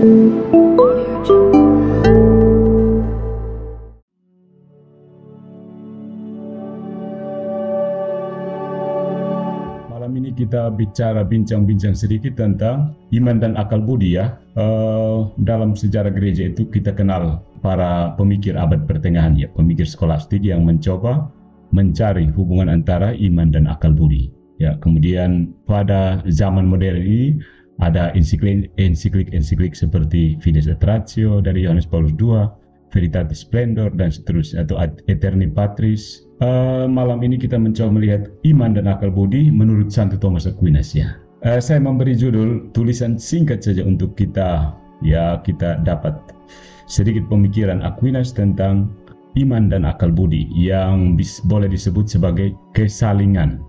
Malam ini kita bincang-bincang sedikit tentang iman dan akal budi ya. Dalam sejarah gereja itu kita kenal para pemikir abad pertengahan ya, pemikir skolastik yang mencoba mencari hubungan antara iman dan akal budi. Ya, kemudian pada zaman modern ini ada ensiklik seperti Fides et Ratio dari Yohanes Paulus II, Veritatis Splendor dan seterusnya, atau Aeterni Patris. Malam ini kita mencoba melihat iman dan akal budi menurut Santo Thomas Aquinas ya. Saya memberi judul tulisan singkat saja untuk kita dapat sedikit pemikiran Aquinas tentang iman dan akal budi yang boleh disebut sebagai kesalingan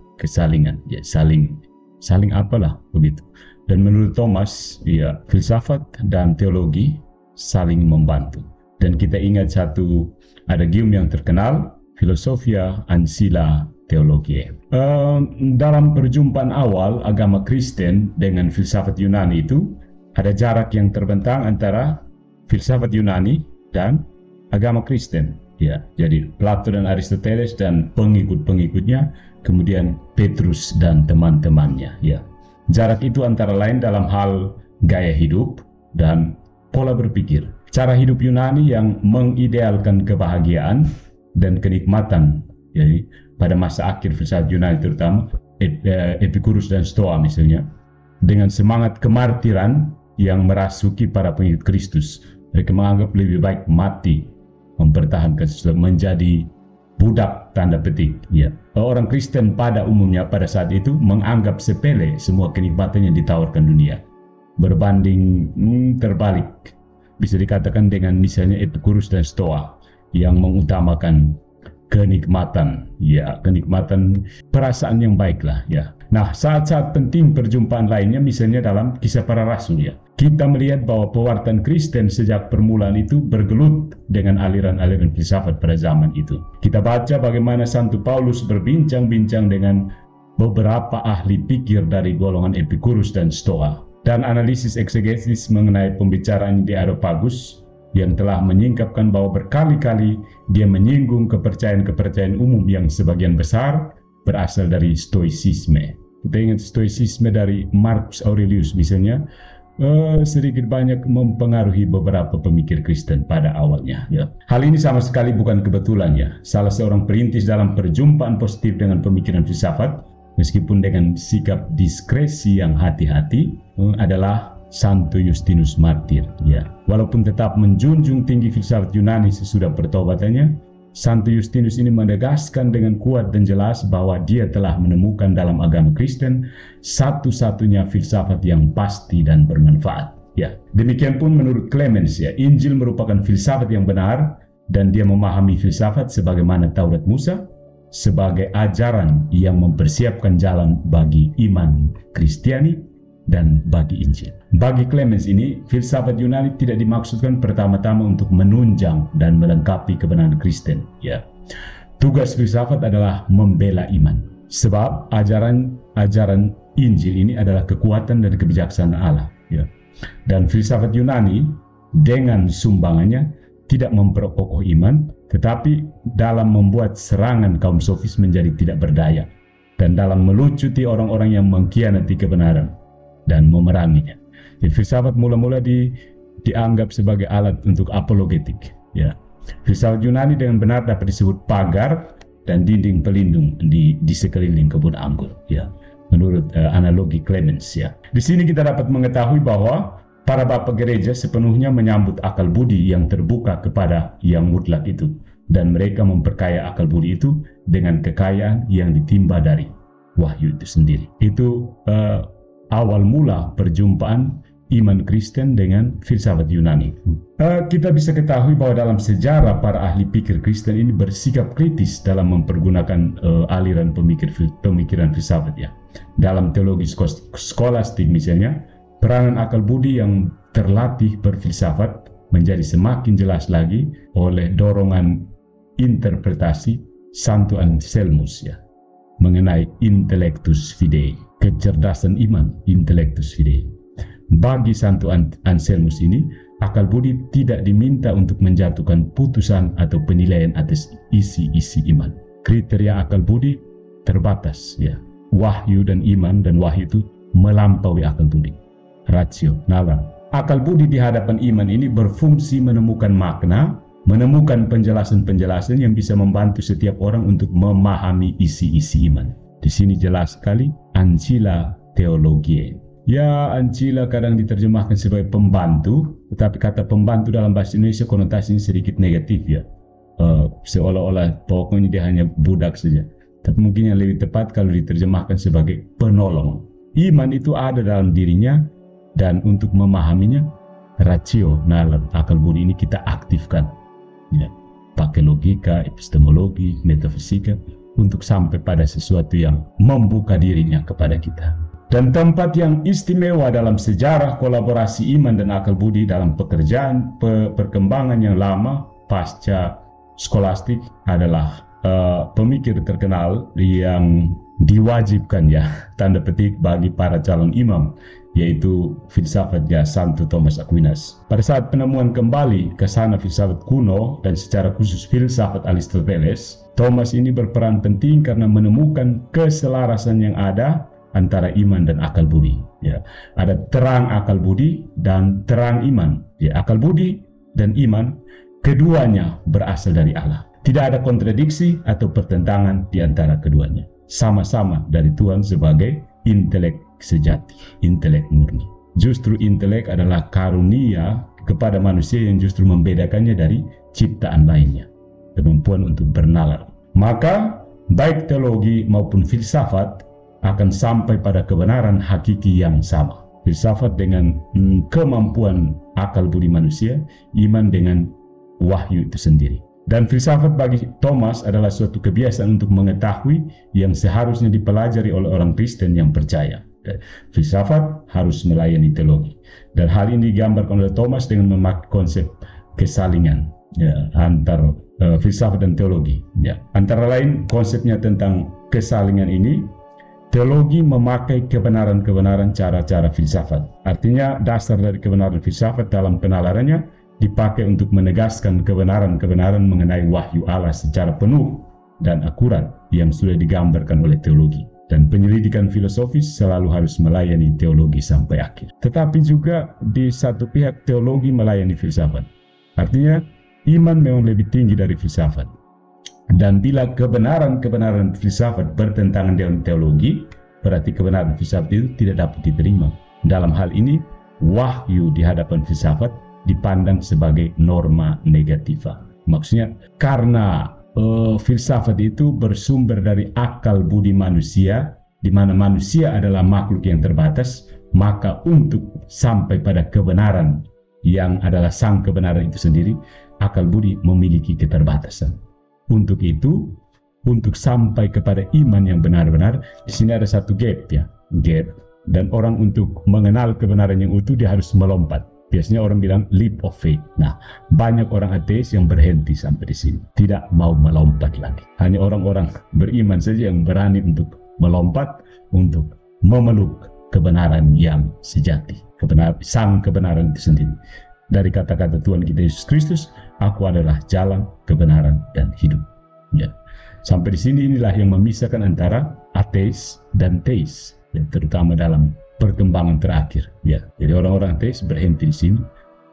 ya, saling apalah begitu. Dan menurut Thomas ya, filsafat dan teologi saling membantu. Dan kita ingat satu adagium yang terkenal, Philosophia Ancilla Theologiae. Dalam perjumpaan awal agama Kristen dengan filsafat Yunani itu ada jarak yang terbentang antara filsafat Yunani dan agama Kristen. Ya, jadi Plato dan Aristoteles dan pengikut-pengikutnya, kemudian Petrus dan teman-temannya. Ya, jarak itu antara lain dalam hal gaya hidup dan pola berpikir. Cara hidup Yunani yang mengidealkan kebahagiaan dan kenikmatan, jadi pada masa akhir filsafat Yunani terutama Epicurus dan Stoa misalnya, dengan semangat kemartiran yang merasuki para pengikut Kristus. Mereka menganggap lebih baik mati mempertahankan sesuatu, menjadi budak tanda petik ya. Orang Kristen pada umumnya pada saat itu menganggap sepele semua kenikmatan yang ditawarkan dunia, berbanding terbalik bisa dikatakan dengan misalnya Epicurus dan Stoa yang mengutamakan kenikmatan ya, kenikmatan perasaan yang baiklah ya. Nah, saat-saat penting perjumpaan lainnya misalnya dalam Kisah Para Rasul ya, kita melihat bahwa pewartaan Kristen sejak permulaan itu bergelut dengan aliran-aliran filsafat pada zaman itu. Kita baca bagaimana Santo Paulus berbincang-bincang dengan beberapa ahli pikir dari golongan Epicurus dan Stoa, dan analisis eksegesis mengenai pembicaraan di Areopagus yang telah menyingkapkan bahwa berkali-kali dia menyinggung kepercayaan-kepercayaan umum yang sebagian besar berasal dari Stoicisme. Kita ingat Stoicisme dari Marcus Aurelius misalnya, sedikit banyak mempengaruhi beberapa pemikir Kristen pada awalnya ya. Hal ini sama sekali bukan kebetulan ya. Salah seorang perintis dalam perjumpaan positif dengan pemikiran filsafat, meskipun dengan sikap diskresi yang hati-hati, adalah Santo Justinus Martir ya. Walaupun tetap menjunjung tinggi filsafat Yunani sesudah pertobatannya, Santo Justinus ini menegaskan dengan kuat dan jelas bahwa dia telah menemukan dalam agama Kristen satu-satunya filsafat yang pasti dan bermanfaat ya. Demikian pun menurut Clemens ya, Injil merupakan filsafat yang benar, dan dia memahami filsafat sebagaimana Taurat Musa sebagai ajaran yang mempersiapkan jalan bagi iman Kristiani dan bagi Injil. Bagi Clemens ini, filsafat Yunani tidak dimaksudkan pertama-tama untuk menunjang dan melengkapi kebenaran Kristen ya. Tugas filsafat adalah membela iman, sebab ajaran Injil ini adalah kekuatan dan kebijaksanaan Allah ya. Dan filsafat Yunani dengan sumbangannya tidak memperkokoh iman, tetapi dalam membuat serangan kaum sofis menjadi tidak berdaya, dan dalam melucuti orang-orang yang mengkhianati kebenaran dan memeranginya. Jadi filsafat mula-mula dianggap sebagai alat untuk apologetik ya. Filsafat Yunani dengan benar dapat disebut pagar dan dinding pelindung di sekeliling kebun anggur ya, menurut analogi Clemens ya. Di sini kita dapat mengetahui bahwa para bapak gereja sepenuhnya menyambut akal budi yang terbuka kepada yang mutlak itu, dan mereka memperkaya akal budi itu dengan kekayaan yang ditimba dari wahyu itu sendiri. Itu awal mula perjumpaan iman Kristen dengan filsafat Yunani. Kita bisa ketahui bahwa dalam sejarah para ahli pikir Kristen ini bersikap kritis dalam mempergunakan aliran pemikiran filsafat ya. Dalam teologi skolastik misalnya, peranan akal budi yang terlatih berfilsafat menjadi semakin jelas lagi oleh dorongan interpretasi Santo Anselmus ya, mengenai intellectus fidei, kecerdasan iman, intellectus fidei. Bagi Santo Anselmus ini, akal budi tidak diminta untuk menjatuhkan putusan atau penilaian atas isi-isi iman. Kriteria akal budi terbatas, ya. Wahyu dan iman, dan wahyu itu melampaui akal budi. Ratio, nalar. Akal budi di hadapan iman ini berfungsi menemukan makna, menemukan penjelasan-penjelasan yang bisa membantu setiap orang untuk memahami isi-isi iman. Di sini jelas sekali ancilla theologiae. Ya, ancilla kadang diterjemahkan sebagai pembantu, tetapi kata pembantu dalam bahasa Indonesia konotasinya sedikit negatif, ya. Seolah-olah pokoknya dia hanya budak saja. Tapi mungkin yang lebih tepat kalau diterjemahkan sebagai penolong. Iman itu ada dalam dirinya, dan untuk memahaminya, ratio, nalar, akal budi ini kita aktifkan, ya. Pakai logika, epistemologi, metafisika untuk sampai pada sesuatu yang membuka dirinya kepada kita. Dan tempat yang istimewa dalam sejarah kolaborasi iman dan akal budi dalam pekerjaan perkembangan yang lama pasca skolastik adalah pemikir terkenal yang diwajibkan, ya, tanda petik, bagi para calon imam, yaitu filsafatnya Santo Thomas Aquinas. Pada saat penemuan kembali ke sana filsafat kuno dan secara khusus filsafat Aristoteles, Thomas ini berperan penting karena menemukan keselarasan yang ada antara iman dan akal budi, ya. Ada terang akal budi dan terang iman, ya. Akal budi dan iman keduanya berasal dari Allah. Tidak ada kontradiksi atau pertentangan di antara keduanya. Sama-sama dari Tuhan sebagai intelek sejati, intelek murni. Justru intelek adalah karunia kepada manusia yang justru membedakannya dari ciptaan lainnya, kemampuan untuk bernalar. Maka baik teologi maupun filsafat akan sampai pada kebenaran hakiki yang sama. Filsafat dengan kemampuan akal budi manusia, iman dengan wahyu itu sendiri. Dan filsafat bagi Thomas adalah suatu kebiasaan untuk mengetahui yang seharusnya dipelajari oleh orang Kristen yang percaya. Filsafat harus melayani teologi. Dan hal ini digambarkan oleh Thomas dengan memakai konsep kesalingan, ya, antar filsafat dan teologi. Ya. Antara lain konsepnya tentang kesalingan ini, teologi memakai kebenaran-kebenaran cara-cara filsafat. Artinya dasar dari kebenaran filsafat dalam penalarannya dipakai untuk menegaskan kebenaran-kebenaran mengenai wahyu Allah secara penuh dan akurat yang sudah digambarkan oleh teologi. Dan penyelidikan filosofis selalu harus melayani teologi sampai akhir. Tetapi juga di satu pihak teologi melayani filsafat. Artinya iman memang lebih tinggi dari filsafat. Dan bila kebenaran-kebenaran filsafat bertentangan dengan teologi, berarti kebenaran filsafat itu tidak dapat diterima. Dalam hal ini, wahyu di hadapan filsafat dipandang sebagai norma negativa. Maksudnya karena filsafat itu bersumber dari akal budi manusia, di mana manusia adalah makhluk yang terbatas, maka untuk sampai pada kebenaran yang adalah sang kebenaran itu sendiri, akal budi memiliki keterbatasan. Untuk itu, untuk sampai kepada iman yang benar-benar, di sini ada satu gap, ya, gap. Dan orang untuk mengenal kebenaran yang utuh dia harus melompat. Biasanya orang bilang leap of faith. Nah, banyak orang ateis yang berhenti sampai di sini, tidak mau melompat lagi. Hanya orang-orang beriman saja yang berani untuk melompat, untuk memeluk kebenaran yang sejati, sang kebenaran itu sendiri. Dari kata-kata Tuhan kita Yesus Kristus, aku adalah jalan, kebenaran, dan hidup. Ya. Sampai di sini inilah yang memisahkan antara ateis dan teis, ya, terutama dalam perkembangan terakhir. Ya. Jadi orang-orang ateis berhenti di sini,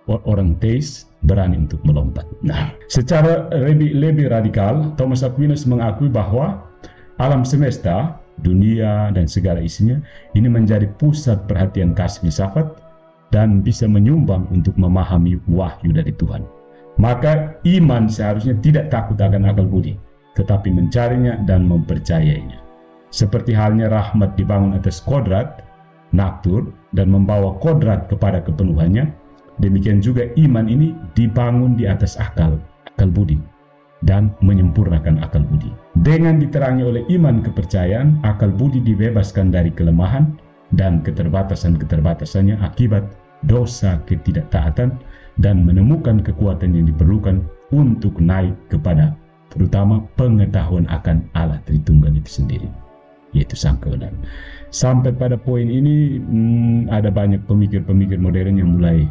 orang teis berani untuk melompat. Nah, secara lebih radikal, Thomas Aquinas mengakui bahwa alam semesta, dunia, dan segala isinya ini menjadi pusat perhatian kasih filsafat dan bisa menyumbang untuk memahami wahyu dari Tuhan. Maka iman seharusnya tidak takut akan akal budi, tetapi mencarinya dan mempercayainya. Seperti halnya rahmat dibangun atas kodrat, natur, dan membawa kodrat kepada kepenuhannya, demikian juga iman ini dibangun di atas akal budi, dan menyempurnakan akal budi. Dengan diterangi oleh iman kepercayaan, akal budi dibebaskan dari kelemahan dan keterbatasan-keterbatasannya akibat dosa ketidaktaatan, dan menemukan kekuatan yang diperlukan untuk naik kepada terutama pengetahuan akan Allah Tritunggal itu sendiri. yaitu sang kebenaran. Sampai pada poin ini ada banyak pemikir-pemikir modern yang mulai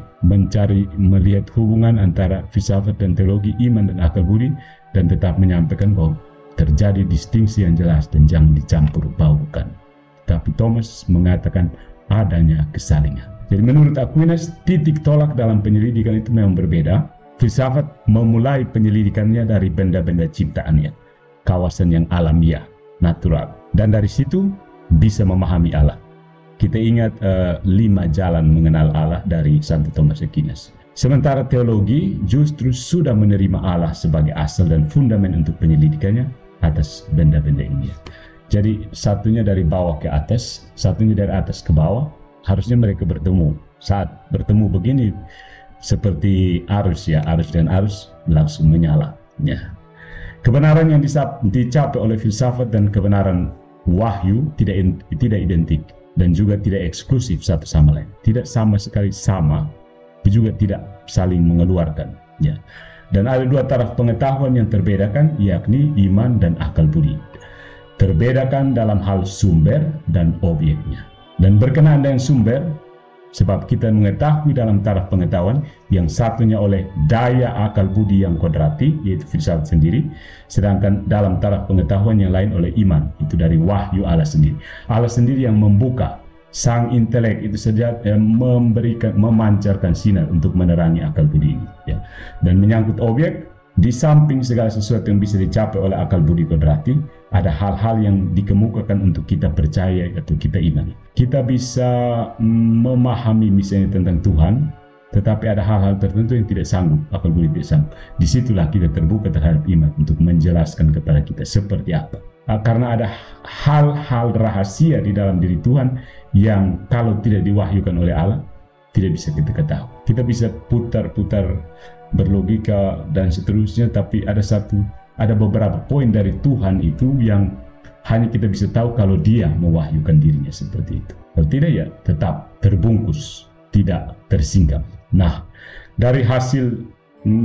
melihat hubungan antara filsafat dan teologi, iman dan akal budi, dan tetap menyampaikan bahwa terjadi distingsi yang jelas dan jangan dicampur baurkan. Tapi Thomas mengatakan adanya kesalingan. Jadi menurut Aquinas, titik tolak dalam penyelidikan itu memang berbeda. Filsafat memulai penyelidikannya dari benda-benda ciptaannya, kawasan yang alamiah, natural, dan dari situ bisa memahami Allah. Kita ingat 5 jalan mengenal Allah dari Santo Thomas Aquinas. Sementara teologi justru sudah menerima Allah sebagai asal dan fundament untuk penyelidikannya atas benda-benda ini. Jadi satunya dari bawah ke atas, satunya dari atas ke bawah. Harusnya mereka bertemu. Saat bertemu begini seperti arus ya, arus dan arus langsung menyala. Ya. Kebenaran yang dicapai oleh filsafat dan kebenaran wahyu tidak identik dan juga tidak eksklusif satu sama lain. Tidak sama sekali sama, juga tidak saling mengeluarkan. Ya. Dan ada 2 taraf pengetahuan yang terbedakan, yakni iman dan akal budi. Terbedakan dalam hal sumber dan objeknya. Dan berkenaan dengan sumber, sebab kita mengetahui dalam taraf pengetahuan, yang satunya oleh daya akal budi yang kodrati, yaitu filsafat sendiri, sedangkan dalam taraf pengetahuan yang lain oleh iman, itu dari wahyu Allah sendiri. Allah sendiri yang membuka, sang intelek itu saja memancarkan sinar untuk menerangi akal budi ini. Ya. Dan menyangkut objek, di samping segala sesuatu yang bisa dicapai oleh akal budi kodrati, ada hal-hal yang dikemukakan untuk kita percaya atau kita imani. Kita bisa memahami misalnya tentang Tuhan, tetapi ada hal-hal tertentu yang tidak sanggup, akal budi tidak sanggup. Disitulah kita terbuka terhadap iman untuk menjelaskan kepada kita seperti apa. Karena ada hal-hal rahasia di dalam diri Tuhan yang kalau tidak diwahyukan oleh Allah, tidak bisa kita ketahui. Kita bisa putar-putar berlogika dan seterusnya, tapi ada beberapa poin dari Tuhan itu yang hanya kita bisa tahu kalau Dia mewahyukan dirinya seperti itu. Kalau tidak ya tetap terbungkus, tidak tersingkap. Nah, dari hasil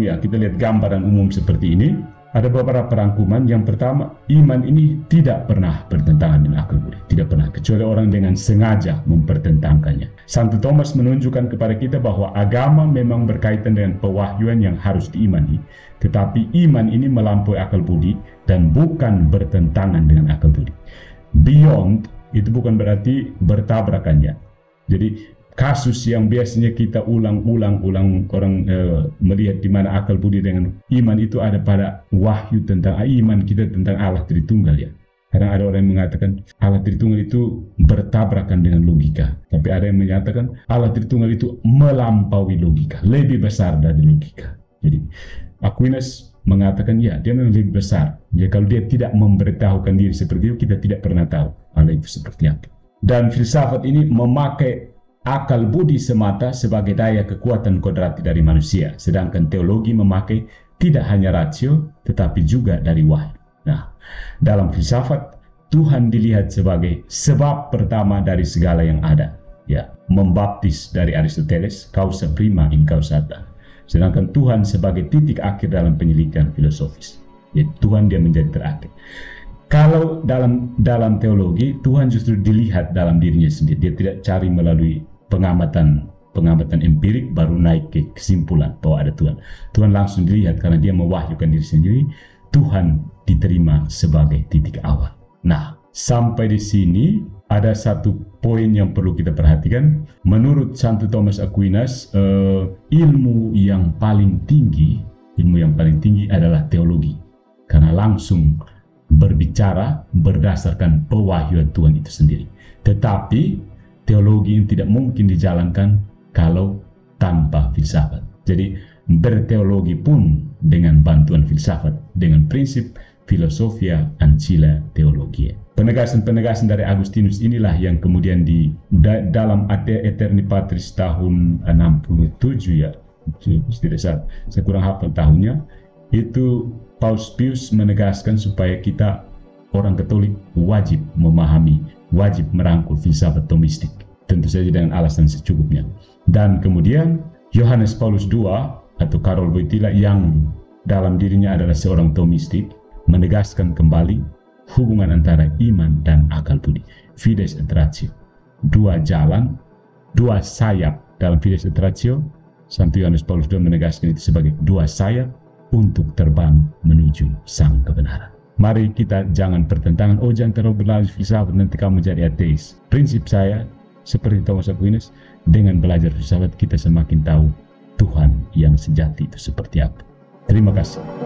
ya kita lihat gambaran umum seperti ini, ada beberapa perangkuman. Yang pertama, iman ini tidak pernah bertentangan dengan akal budi, tidak pernah, kecuali orang dengan sengaja mempertentangkannya. Santo Thomas menunjukkan kepada kita bahwa agama memang berkaitan dengan pewahyuan yang harus diimani, tetapi iman ini melampaui akal budi dan bukan bertentangan dengan akal budi. Beyond itu bukan berarti bertabrakannya. Jadi kasus yang biasanya kita ulang-ulang orang melihat di mana akal budi dengan iman itu ada pada wahyu tentang iman kita tentang Allah Tritunggal ya. Kadang ada orang yang mengatakan Allah Tritunggal itu bertabrakan dengan logika, tapi ada yang menyatakan Allah Tritunggal itu melampaui logika, lebih besar dari logika. Jadi Aquinas mengatakan ya, dia memang lebih besar. Jadi kalau dia tidak memberitahukan diri seperti itu, kita tidak pernah tahu Allah itu seperti apa. Dan filsafat ini memakai akal budi semata sebagai daya kekuatan kodrati dari manusia, sedangkan teologi memakai tidak hanya rasio, tetapi juga dari wahyu. Nah, dalam filsafat, Tuhan dilihat sebagai sebab pertama dari segala yang ada. Ya, membaptis dari Aristoteles, causa prima in causata. Sedangkan Tuhan sebagai titik akhir dalam penyelidikan filosofis. Ya, Tuhan dia menjadi terakhir. Kalau dalam teologi, Tuhan justru dilihat dalam dirinya sendiri. Dia tidak cari melalui pengamatan empirik baru naik ke kesimpulan bahwa ada Tuhan. Tuhan langsung dilihat karena dia mewahyukan diri sendiri. Tuhan diterima sebagai titik awal. Nah, sampai di sini ada satu poin yang perlu kita perhatikan. Menurut Santo Thomas Aquinas, ilmu yang paling tinggi adalah teologi, karena langsung berbicara berdasarkan pewahyuan Tuhan itu sendiri. Tetapi teologi yang tidak mungkin dijalankan kalau tanpa filsafat. Jadi berteologi pun dengan bantuan filsafat, dengan prinsip filosofia ancilla theologiae. Penegasan-penegasan dari Agustinus inilah yang kemudian dalam Aeterni Patris tahun 67 ya, tidak salah, saya kurang hafal tahunnya, itu Paus Pius menegaskan supaya kita orang Katolik wajib memahami, wajib merangkul filsafat Thomistik, tentu saja dengan alasan secukupnya. Dan kemudian Yohanes Paulus II atau Karol Wojtyla yang dalam dirinya adalah seorang Thomistik menegaskan kembali hubungan antara iman dan akal budi. Fides et ratio. Dua jalan, dua sayap dalam fides et ratio. Santo Yohanes Paulus II menegaskan itu sebagai dua sayap untuk terbang menuju sang kebenaran. Mari kita jangan bertentangan, oh jangan terlalu belajar filsafat nanti kamu jadi ateis. Prinsip saya, seperti Thomas Aquinas, dengan belajar filsafat kita semakin tahu Tuhan yang sejati itu seperti apa. Terima kasih.